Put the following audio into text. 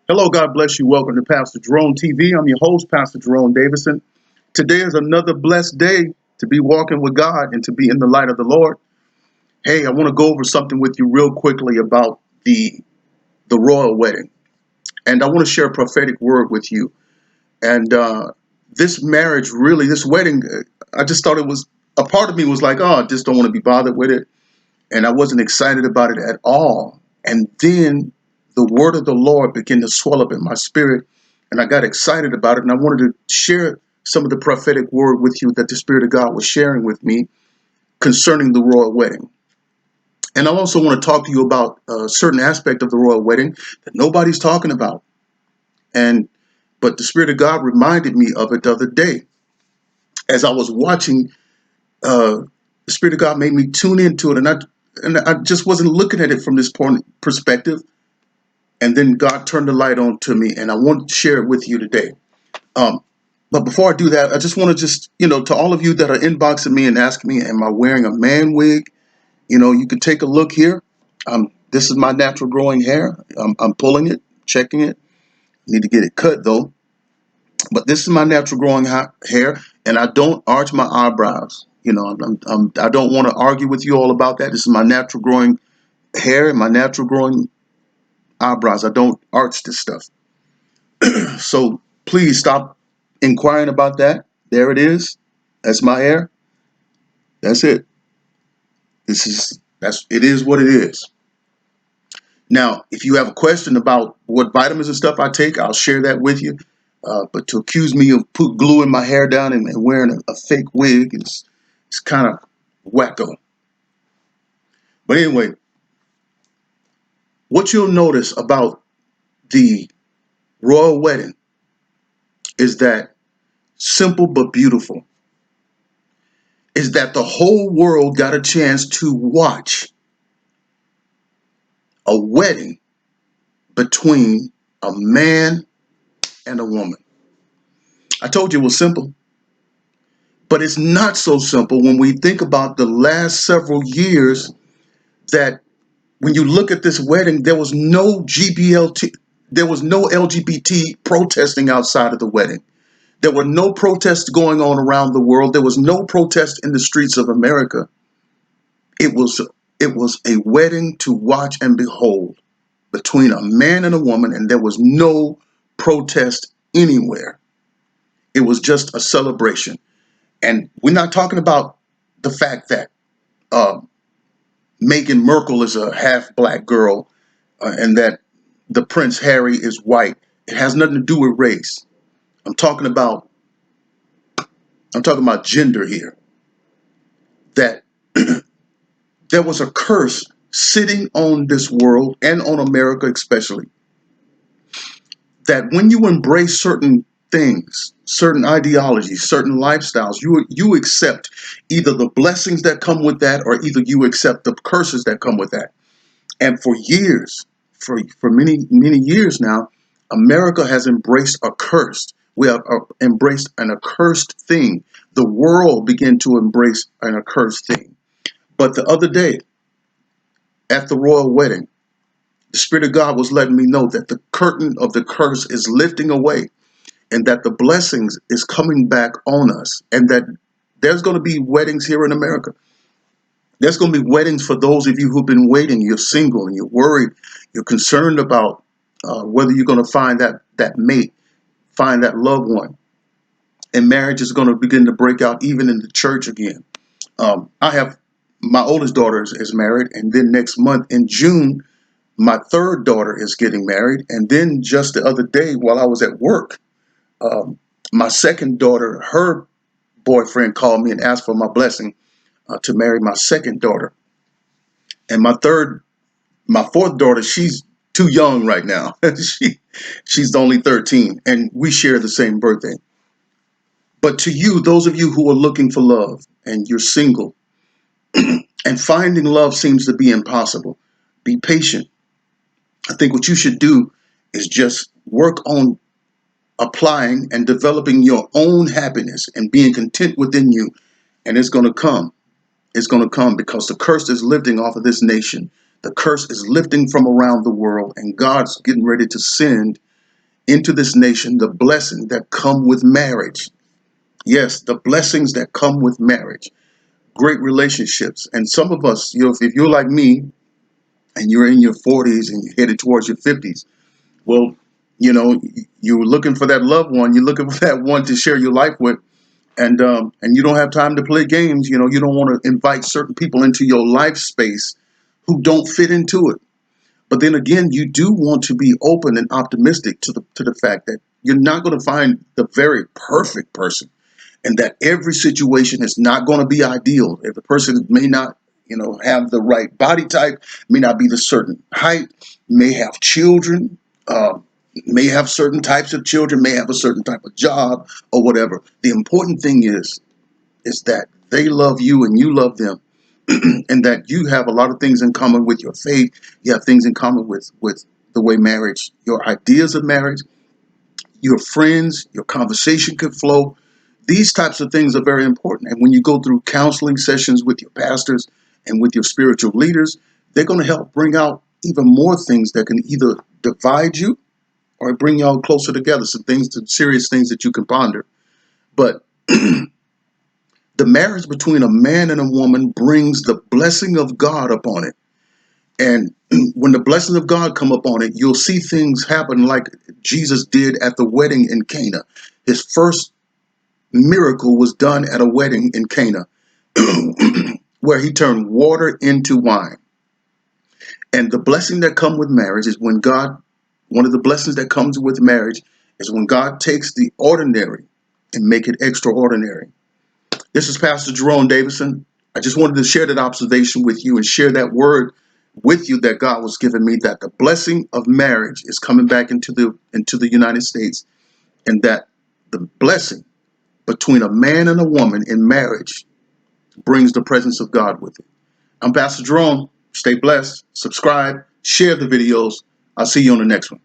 Hello, God bless you. Welcome to Pastor Jerome TV. I'm your host, Pastor Jerome Davison. Today is another blessed day to be walking with God and to be in the light of the Lord. Hey, I want to go over something with you real quickly about the royal wedding, and I want to share a prophetic word with you. And this marriage, really, this wedding, I just thought it was a part of me was like, oh, I just don't want to be bothered with it, and I wasn't excited about it at all. And then the word of the Lord began to swell up in my spirit, and I got excited about it. And I wanted to share some of the prophetic word with you that the Spirit of God was sharing with me concerning the royal wedding. And I also want to talk to you about a certain aspect of the royal wedding that nobody's talking about. And but the Spirit of God reminded me of it the other day as I was watching. The Spirit of God made me tune into it, and I just wasn't looking at it from this point perspective. And then God turned the light on to me, and I want to share it with you today. Um, but before I do that, I just want to to all of you that are inboxing me and asking me, am I wearing a man wig? You can take a look here. This is my natural growing hair. I'm pulling it, checking it. Need to get it cut though. But this is my natural growing hair, and I don't arch my eyebrows. I don't want to argue with you all about that. This is my natural growing hair and my natural growing eyebrows. I don't arch this stuff. So please stop inquiring about that. There it is. That's my hair. That's it. That's it is what it is. Now, if you have a question about what vitamins and stuff I take, I'll share that with you. But to accuse me of put gluing my hair down and wearing a fake wig is it's kind of wacko. But anyway, what you'll notice about the royal wedding is that simple but beautiful is that the whole world got a chance to watch a wedding between a man and a woman. I told you it was simple, but it's not so simple when we think about the last several years that when you look at this wedding, there was no GBLT, there was no LGBT protesting outside of the wedding. There were no protests going on around the world. There was no protest in the streets of America. It was it was a wedding to watch and behold between a man and a woman, and there was no protest anywhere. It was just a celebration. And we're not talking about the fact that uh, Meghan Markle is a half black girl and that the Prince Harry is white. It has nothing to do with race. I'm talking about I'm talking about gender here. That there was a curse sitting on this world and on America especially. That when you embrace certain things, certain ideologies, certain lifestyles, you accept either the blessings that come with that or either you accept the curses that come with that. And for years, for many years now, America has embraced a curse. We have embraced an accursed thing. The world began to embrace an accursed thing. But the other day at the royal wedding, the Spirit of God was letting me know that the curtain of the curse is lifting away and that the blessings is coming back on us and that there's going to be weddings here in America. There's going to be weddings for those of you who've been waiting. You're single and you're worried. You're concerned about whether you're going to find that mate, find that loved one. And marriage is going to begin to break out even in the church again. I have my oldest daughter is married, and then next month in June, my third daughter is getting married. And then just the other day, while I was at work, um, my second daughter, her boyfriend called me and asked for my blessing to marry my second daughter. And my fourth daughter, she's too young right now. She's only 13, and we share the same birthday. But to you, those of you who are looking for love and you're single and finding love seems to be impossible, be patient. I think what you should do is just work on applying and developing your own happiness and being content within you, and it's going to come. It's going to come because the curse is lifting off of this nation. The curse is lifting from around the world, and God's getting ready to send. into this nation the blessing that come with marriage. Yes, the blessings that come with marriage, great relationships. And some of us, if you're like me and you're in your 40s and you're headed towards your 50s, well, you're looking for that loved one. You're looking for that one to share your life with, and you don't have time to play games. You don't want to invite certain people into your life space who don't fit into it. But then again, you do want to be open and optimistic to the fact that you're not going to find the very perfect person, and that every situation is not going to be ideal. If the person may not, have the right body type, may not be the certain height, may have children, uh, may have certain types of children, may have a certain type of job or whatever. The important thing is that they love you and you love them, and that you have a lot of things in common with your faith. You have things in common with the way marriage, your ideas of marriage, your friends, your conversation could flow. These types of things are very important. And when you go through counseling sessions with your pastors and with your spiritual leaders, they're going to help bring out even more things that can either divide you or bring y'all closer together. Some serious things that you can ponder. But the marriage between a man and a woman brings the blessing of God upon it. And when the blessing of God come upon it, you'll see things happen like Jesus did at the wedding in Cana. His first miracle was done at a wedding in Cana, where he turned water into wine. And the blessing that comes with marriage is one of the blessings that comes with marriage is when God takes the ordinary and make it extraordinary. This is Pastor Jerome Davison. I just wanted to share that observation with you and share that word with you that God was giving me, that the blessing of marriage is coming back into the United States, and that the blessing between a man and a woman in marriage brings the presence of God with it. I'm Pastor Jerome. Stay blessed, subscribe, share the videos. I'll see you on the next one.